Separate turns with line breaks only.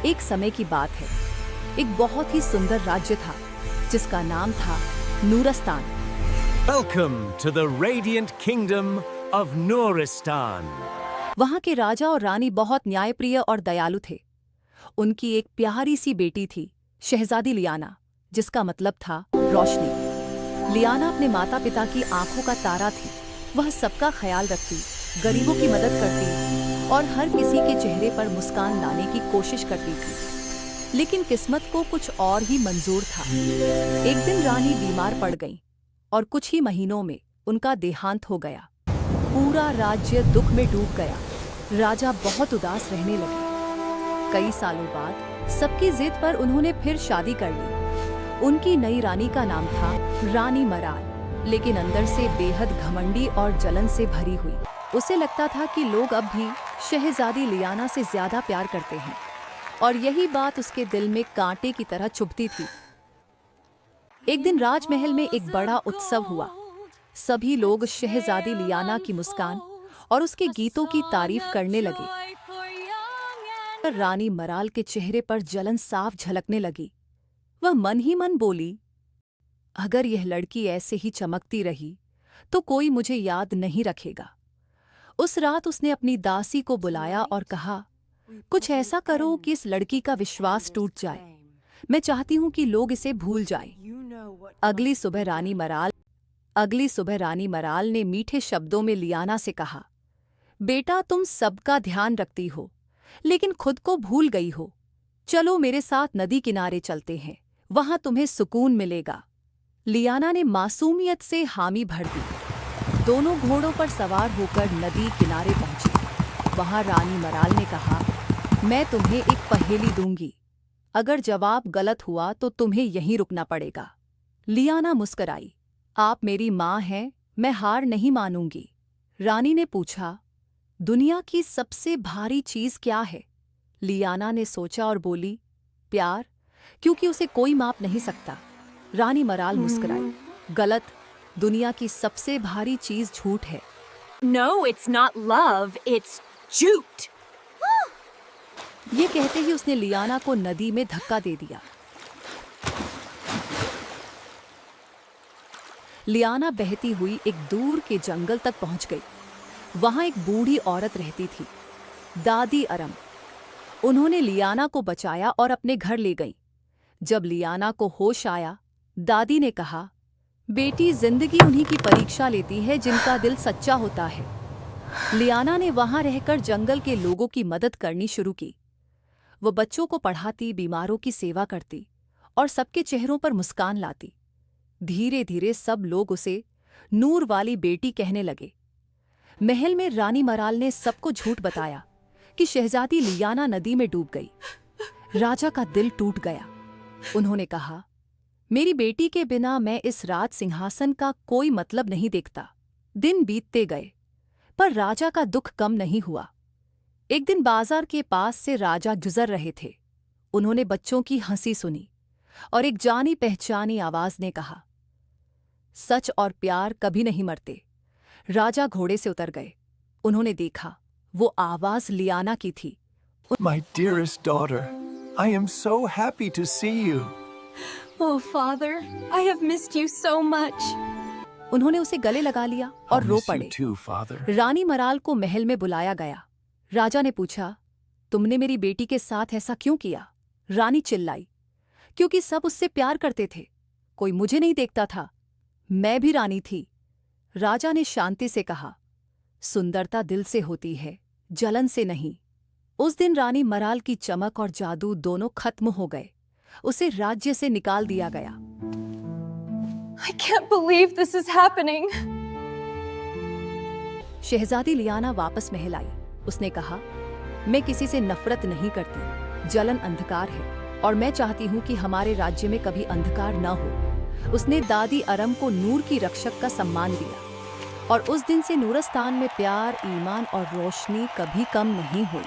एक समय की बात है। एक बहुत ही सुंदर राज्य था जिसका नाम था नूरस्तान।
Welcome to the radiant kingdom of Nuristan.
वहाँ के राजा और रानी बहुत न्यायप्रिय और दयालु थे। उनकी एक प्यारी सी बेटी थी, शहजादी लियाना, जिसका मतलब था रोशनी। लियाना अपने माता पिता की आंखों का तारा थी। वह सबका ख्याल रखती, गरीबों की मदद करती और हर किसी के चेहरे पर मुस्कान लाने की कोशिश करती थी। लेकिन किस्मत को कुछ और ही मंजूर था। एक दिन रानी बीमार पड़ गई और कुछ ही महीनों में उनका देहांत हो गया। पूरा राज्य दुख में डूब गया। राजा बहुत उदास रहने लगे। कई सालों बाद सबकी जिद पर उन्होंने फिर शादी कर ली। उनकी नई रानी का नाम था रानी मराल, लेकिन अंदर से बेहद घमंडी और जलन से भरी हुई। उसे लगता था कि लोग अब भी शहजादी लियाना से ज्यादा प्यार करते हैं और यही बात उसके दिल में कांटे की तरह चुभती थी। एक दिन राजमहल में एक बड़ा उत्सव हुआ। सभी लोग शहजादी लियाना की मुस्कान और उसके गीतों की तारीफ करने लगे। रानी मराल के चेहरे पर जलन साफ झलकने लगी। वह मन ही मन बोली, अगर यह लड़की ऐसे ही चमकती रही तो कोई मुझे याद नहीं रखेगा। उस रात उसने अपनी दासी को बुलाया और कहा, कुछ ऐसा करो कि इस लड़की का विश्वास टूट जाए। मैं चाहती हूं कि लोग इसे भूल जाएं। अगली सुबह रानी मराल ने मीठे शब्दों में लियाना से कहा, बेटा तुम सबका ध्यान रखती हो लेकिन खुद को भूल गई हो। चलो मेरे साथ नदी किनारे चलते हैं, वहां तुम्हें सुकून मिलेगा। लियाना ने मासूमियत से हामी भर दी। दोनों घोड़ों पर सवार होकर नदी किनारे पहुंची। वहां रानी मराल ने कहा, मैं तुम्हें एक पहेली दूंगी, अगर जवाब गलत हुआ तो तुम्हें यहीं रुकना पड़ेगा। लियाना मुस्कराई, आप मेरी माँ हैं, मैं हार नहीं मानूंगी। रानी ने पूछा, दुनिया की सबसे भारी चीज क्या है? लियाना ने सोचा और बोली, प्यार, क्योंकि उसे कोई माप नहीं सकता। रानी मराल मुस्कुराई, गलत, दुनिया की सबसे भारी चीज झूठ है।
No, it's not love, it's jute.
ये कहते ही उसने लियाना को नदी में धक्का दे दिया। लियाना बहती हुई एक दूर के जंगल तक पहुंच गई। वहां एक बूढ़ी औरत रहती थी, दादी अरम। उन्होंने लियाना को बचाया और अपने घर ले गई। जब लियाना को होश आया, दादी ने कहा, बेटी, जिंदगी उन्हीं की परीक्षा लेती है जिनका दिल सच्चा होता है। लियाना ने वहां रहकर जंगल के लोगों की मदद करनी शुरू की। वो बच्चों को पढ़ाती, बीमारों की सेवा करती और सबके चेहरों पर मुस्कान लाती। धीरे धीरे सब लोग उसे नूर वाली बेटी कहने लगे। महल में रानी मराल ने सबको झूठ बताया कि शहजादी लियाना नदी में डूब गई। राजा का दिल टूट गया। उन्होंने कहा, मेरी बेटी के बिना मैं इस राज सिंहासन का कोई मतलब नहीं देखता। दिन बीतते गए पर राजा का दुख कम नहीं हुआ। एक दिन बाजार के पास से राजा गुजर रहे थे। उन्होंने बच्चों की हंसी सुनी और एक जानी पहचानी आवाज ने कहा, सच और प्यार कभी नहीं मरते। राजा घोड़े से उतर गए। उन्होंने देखा, वो आवाज लियाना की थी।
My dearest daughter, I am so happy to see you.
Oh, father, I have missed you so much.
उन्होंने उसे गले लगा लिया और
I'll
रो
miss you
पड़े।
too, father.
रानी मराल को महल में बुलाया गया। राजा ने पूछा, तुमने मेरी बेटी के साथ ऐसा क्यों किया? रानी चिल्लाई, क्योंकि सब उससे प्यार करते थे, कोई मुझे नहीं देखता था। मैं भी रानी थी। राजा ने शांति से कहा, सुंदरता दिल से होती है, जलन से नहीं। उस दिन रानी मराल की चमक और जादू दोनों खत्म हो गए। उसे राज्य से निकाल दिया गया।
I can't believe this is happening.
शहजादी लियाना वापस महल आई। उसने कहा, मैं किसी से नफरत नहीं करती। जलन अंधकार है और मैं चाहती हूँ कि हमारे राज्य में कभी अंधकार न हो। उसने दादी अरम को नूर की रक्षक का सम्मान दिया और उस दिन से नूरस्तान में प्यार, ईमान और रोशनी कभी कम नहीं हुई।